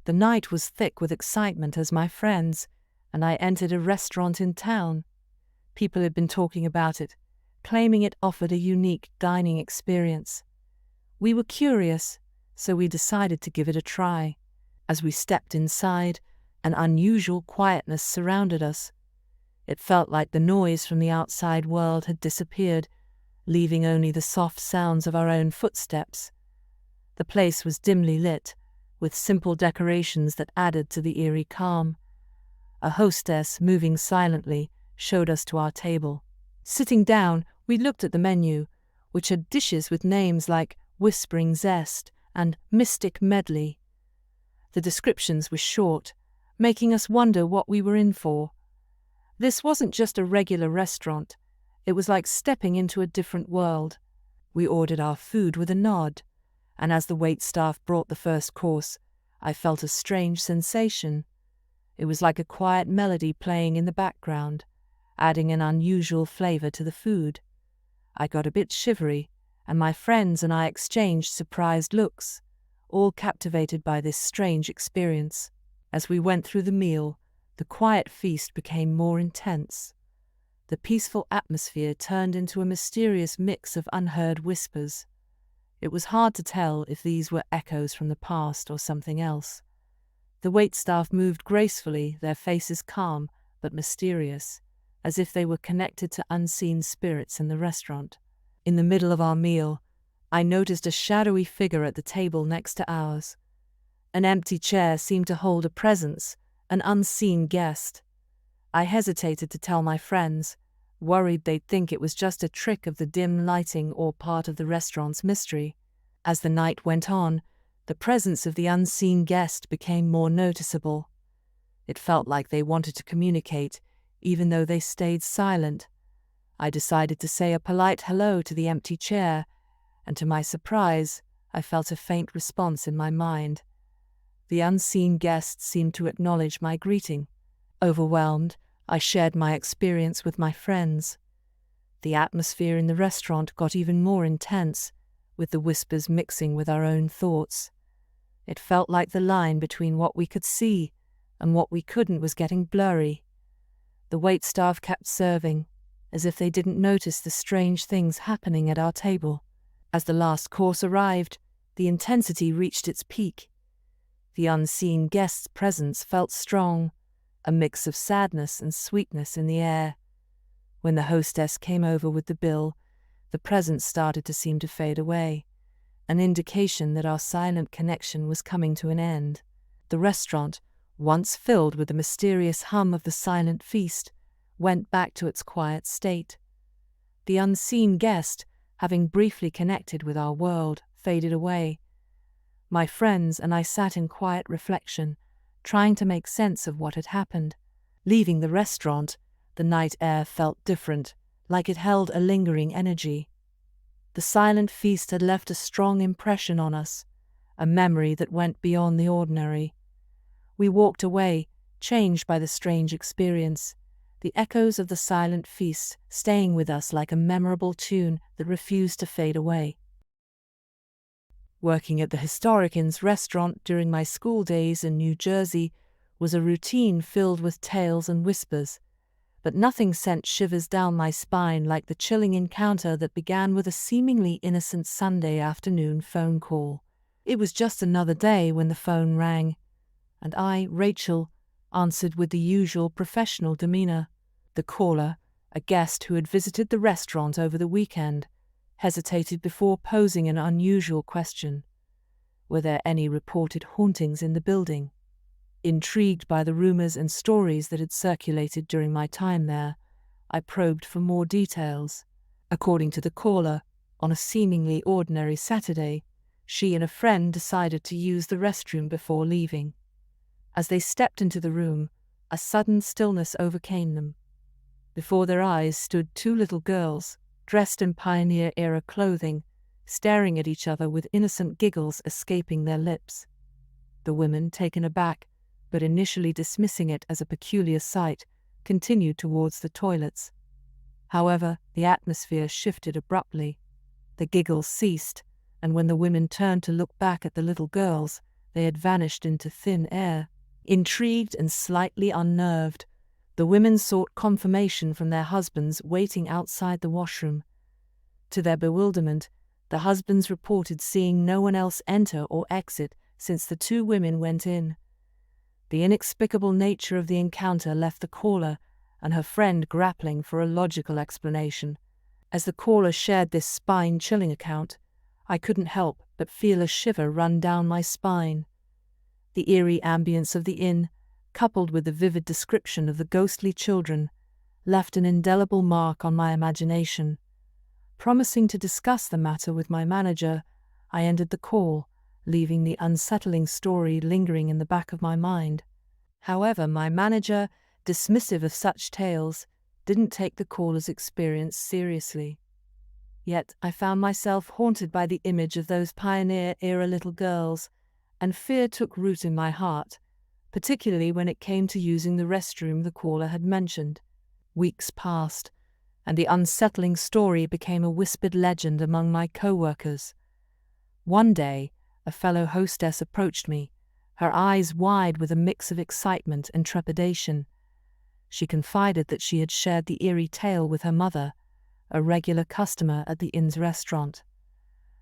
The night was thick with excitement as my friends and I entered a restaurant in town. People had been talking about it, claiming it offered a unique dining experience. We were curious, so we decided to give it a try. As we stepped inside, an unusual quietness surrounded us. It felt like the noise from the outside world had disappeared, leaving only the soft sounds of our own footsteps. The place was dimly lit, with simple decorations that added to the eerie calm. A hostess, moving silently, showed us to our table. Sitting down, we looked at the menu, which had dishes with names like Whispering Zest and Mystic Medley. The descriptions were short, making us wonder what we were in for. This wasn't just a regular restaurant. It was like stepping into a different world. We ordered our food with a nod, and as the waitstaff brought the first course, I felt a strange sensation. It was like a quiet melody playing in the background, adding an unusual flavor to the food. I got a bit shivery, and my friends and I exchanged surprised looks, all captivated by this strange experience. As we went through the meal, the quiet feast became more intense. The peaceful atmosphere turned into a mysterious mix of unheard whispers. It was hard to tell if these were echoes from the past or something else. The waitstaff moved gracefully, their faces calm but mysterious, as if they were connected to unseen spirits in the restaurant. In the middle of our meal, I noticed a shadowy figure at the table next to ours. An empty chair seemed to hold a presence, an unseen guest. I hesitated to tell my friends, worried they'd think it was just a trick of the dim lighting or part of the restaurant's mystery. As the night went on, the presence of the unseen guest became more noticeable. It felt like they wanted to communicate, even though they stayed silent. I decided to say a polite hello to the empty chair, and to my surprise, I felt a faint response in my mind. The unseen guest seemed to acknowledge my greeting. Overwhelmed, I shared my experience with my friends. The atmosphere in the restaurant got even more intense, with the whispers mixing with our own thoughts. It felt like the line between what we could see and what we couldn't was getting blurry. The waitstaff kept serving, as if they didn't notice the strange things happening at our table. As the last course arrived, the intensity reached its peak. The unseen guest's presence felt strong, a mix of sadness and sweetness in the air. When the hostess came over with the bill, the presence started to seem to fade away, an indication that our silent connection was coming to an end. The restaurant, once filled with the mysterious hum of the silent feast, went back to its quiet state. The unseen guest, having briefly connected with our world, faded away. My friends and I sat in quiet reflection, trying to make sense of what had happened. Leaving the restaurant, the night air felt different, like it held a lingering energy. The silent feast had left a strong impression on us, a memory that went beyond the ordinary. We walked away, changed by the strange experience, the echoes of the silent feast staying with us like a memorable tune that refused to fade away. Working at the Historic Inns restaurant during my school days in New Jersey was a routine filled with tales and whispers, but nothing sent shivers down my spine like the chilling encounter that began with a seemingly innocent Sunday afternoon phone call. It was just another day when the phone rang, and I, Rachel, answered with the usual professional demeanor. The caller, a guest who had visited the restaurant over the weekend, hesitated before posing an unusual question. Were there any reported hauntings in the building? Intrigued by the rumors and stories that had circulated during my time there, I probed for more details. According to the caller, on a seemingly ordinary Saturday, she and a friend decided to use the restroom before leaving. As they stepped into the room, a sudden stillness overcame them. Before their eyes stood two little girls, dressed in pioneer-era clothing, staring at each other with innocent giggles escaping their lips. The women, taken aback, but initially dismissing it as a peculiar sight, continued towards the toilets. However, the atmosphere shifted abruptly. The giggles ceased, and when the women turned to look back at the little girls, they had vanished into thin air. Intrigued and slightly unnerved, the women sought confirmation from their husbands waiting outside the washroom. To their bewilderment, the husbands reported seeing no one else enter or exit since the two women went in. The inexplicable nature of the encounter left the caller and her friend grappling for a logical explanation. As the caller shared this spine-chilling account, I couldn't help but feel a shiver run down my spine. The eerie ambience of the inn, coupled with the vivid description of the ghostly children, left an indelible mark on my imagination. Promising to discuss the matter with my manager, I ended the call, leaving the unsettling story lingering in the back of my mind. However, my manager, dismissive of such tales, didn't take the caller's experience seriously. Yet I found myself haunted by the image of those pioneer-era little girls, and fear took root in my heart, particularly when it came to using the restroom the caller had mentioned. Weeks passed, and the unsettling story became a whispered legend among my co-workers. One day, a fellow hostess approached me, her eyes wide with a mix of excitement and trepidation. She confided that she had shared the eerie tale with her mother, a regular customer at the inn's restaurant.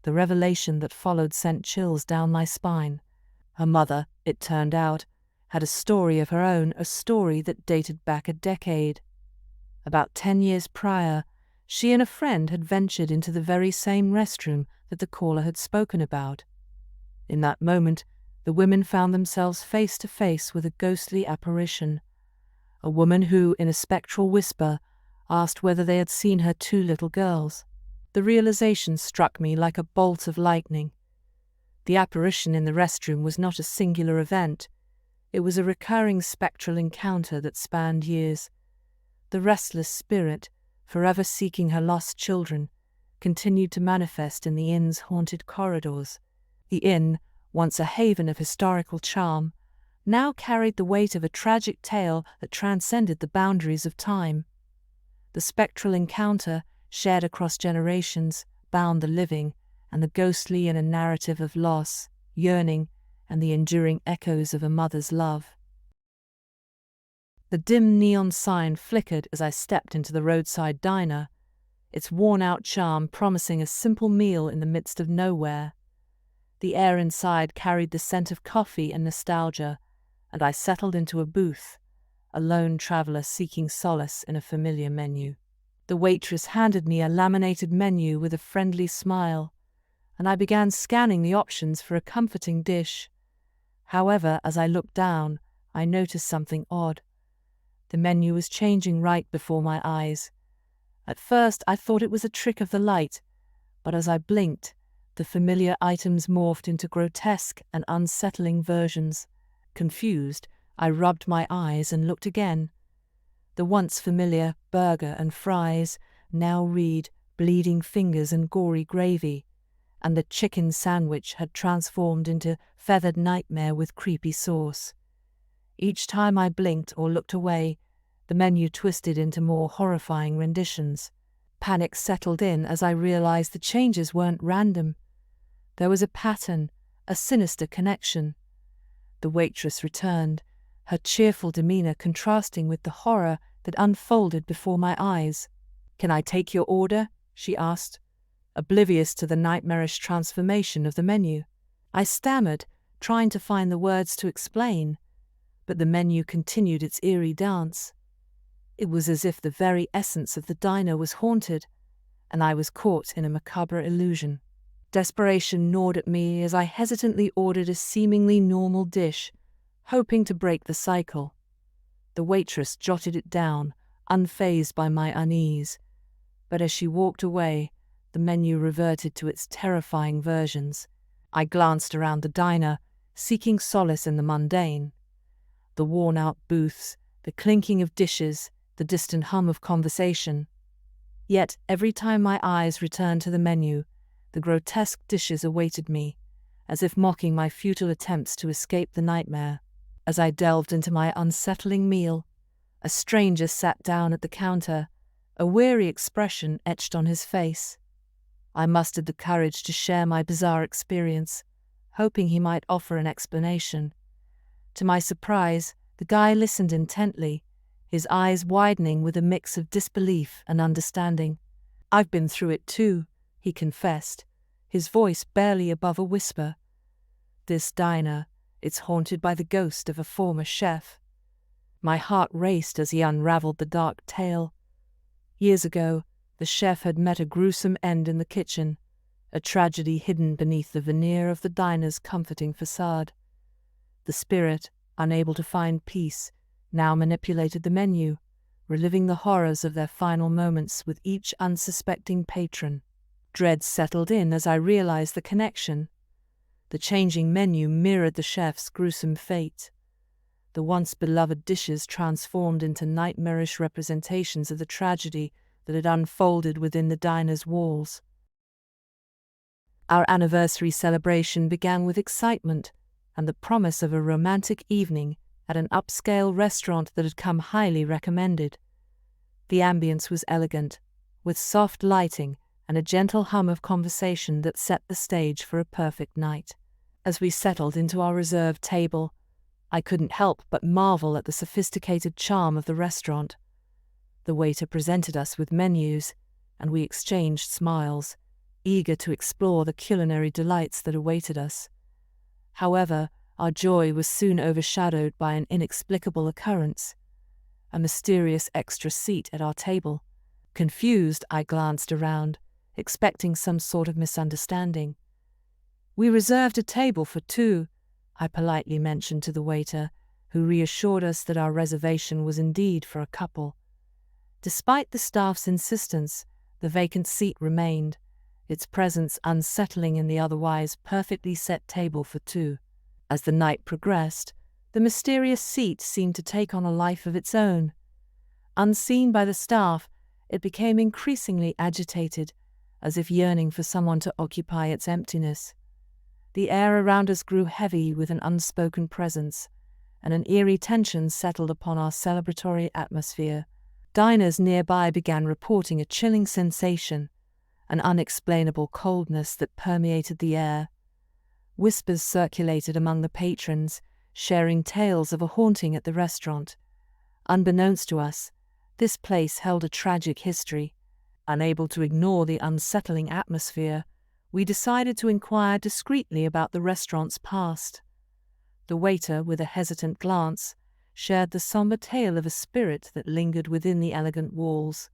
The revelation that followed sent chills down my spine. Her mother, it turned out, had a story of her own, a story that dated back a decade. About 10 years prior, she and a friend had ventured into the very same restroom that the caller had spoken about. In that moment, the women found themselves face to face with a ghostly apparition, a woman who, in a spectral whisper, asked whether they had seen her two little girls. The realization struck me like a bolt of lightning. The apparition in the restroom was not a singular event. It was a recurring spectral encounter that spanned years. The restless spirit, forever seeking her lost children, continued to manifest in the inn's haunted corridors. The inn, once a haven of historical charm, now carried the weight of a tragic tale that transcended the boundaries of time. The spectral encounter, shared across generations, bound the living and the ghostly in a narrative of loss, yearning, and the enduring echoes of a mother's love. The dim neon sign flickered as I stepped into the roadside diner, its worn-out charm promising a simple meal in the midst of nowhere. The air inside carried the scent of coffee and nostalgia, and I settled into a booth, a lone traveler seeking solace in a familiar menu. The waitress handed me a laminated menu with a friendly smile, and I began scanning the options for a comforting dish. However, as I looked down, I noticed something odd. The menu was changing right before my eyes. At first, I thought it was a trick of the light, but as I blinked, the familiar items morphed into grotesque and unsettling versions. Confused, I rubbed my eyes and looked again. The once familiar burger and fries now read bleeding fingers and gory gravy, and the chicken sandwich had transformed into feathered nightmare with creepy sauce. Each time I blinked or looked away, the menu twisted into more horrifying renditions. Panic settled in as I realized the changes weren't random. There was a pattern, a sinister connection. The waitress returned, her cheerful demeanor contrasting with the horror that unfolded before my eyes. "Can I take your order?" she asked, oblivious to the nightmarish transformation of the menu. I stammered, trying to find the words to explain, but the menu continued its eerie dance. It was as if the very essence of the diner was haunted, and I was caught in a macabre illusion. Desperation gnawed at me as I hesitantly ordered a seemingly normal dish, hoping to break the cycle. The waitress jotted it down, unfazed by my unease, but as she walked away, the menu reverted to its terrifying versions. I glanced around the diner, seeking solace in the mundane. The worn-out booths, the clinking of dishes, the distant hum of conversation. Yet every time my eyes returned to the menu, the grotesque dishes awaited me, as if mocking my futile attempts to escape the nightmare. As I delved into my unsettling meal, a stranger sat down at the counter, a weary expression etched on his face. I mustered the courage to share my bizarre experience, hoping he might offer an explanation. To my surprise, the guy listened intently, his eyes widening with a mix of disbelief and understanding. "I've been through it too," he confessed, his voice barely above a whisper. "This diner, it's haunted by the ghost of a former chef." My heart raced as he unraveled the dark tale. Years ago, the chef had met a gruesome end in the kitchen, a tragedy hidden beneath the veneer of the diner's comforting facade. The spirit, unable to find peace, now manipulated the menu, reliving the horrors of their final moments with each unsuspecting patron. Dread settled in as I realized the connection. The changing menu mirrored the chef's gruesome fate. The once beloved dishes transformed into nightmarish representations of the tragedy that had unfolded within the diner's walls. Our anniversary celebration began with excitement and the promise of a romantic evening at an upscale restaurant that had come highly recommended. The ambience was elegant, with soft lighting and a gentle hum of conversation that set the stage for a perfect night. As we settled into our reserved table, I couldn't help but marvel at the sophisticated charm of the restaurant. The waiter presented us with menus, and we exchanged smiles, eager to explore the culinary delights that awaited us. However, our joy was soon overshadowed by an inexplicable occurrence, a mysterious extra seat at our table. Confused, I glanced around, expecting some sort of misunderstanding. "We reserved a table for two," I politely mentioned to the waiter, who reassured us that our reservation was indeed for a couple. Despite the staff's insistence, the vacant seat remained, its presence unsettling in the otherwise perfectly set table for two. As the night progressed, the mysterious seat seemed to take on a life of its own. Unseen by the staff, it became increasingly agitated, as if yearning for someone to occupy its emptiness. The air around us grew heavy with an unspoken presence, and an eerie tension settled upon our celebratory atmosphere. Diners nearby began reporting a chilling sensation, an unexplainable coldness that permeated the air. Whispers circulated among the patrons, sharing tales of a haunting at the restaurant. Unbeknownst to us, this place held a tragic history. Unable to ignore the unsettling atmosphere, we decided to inquire discreetly about the restaurant's past. The waiter, with a hesitant glance, shared the somber tale of a spirit that lingered within the elegant walls.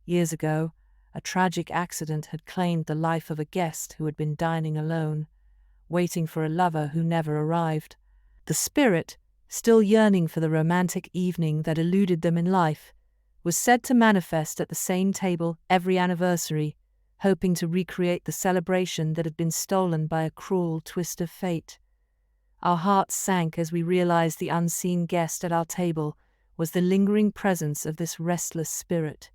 Years ago, a tragic accident had claimed the life of a guest who had been dining alone, waiting for a lover who never arrived. The spirit, still yearning for the romantic evening that eluded them in life, was said to manifest at the same table every anniversary, hoping to recreate the celebration that had been stolen by a cruel twist of fate. Our hearts sank as we realized the unseen guest at our table was the lingering presence of this restless spirit.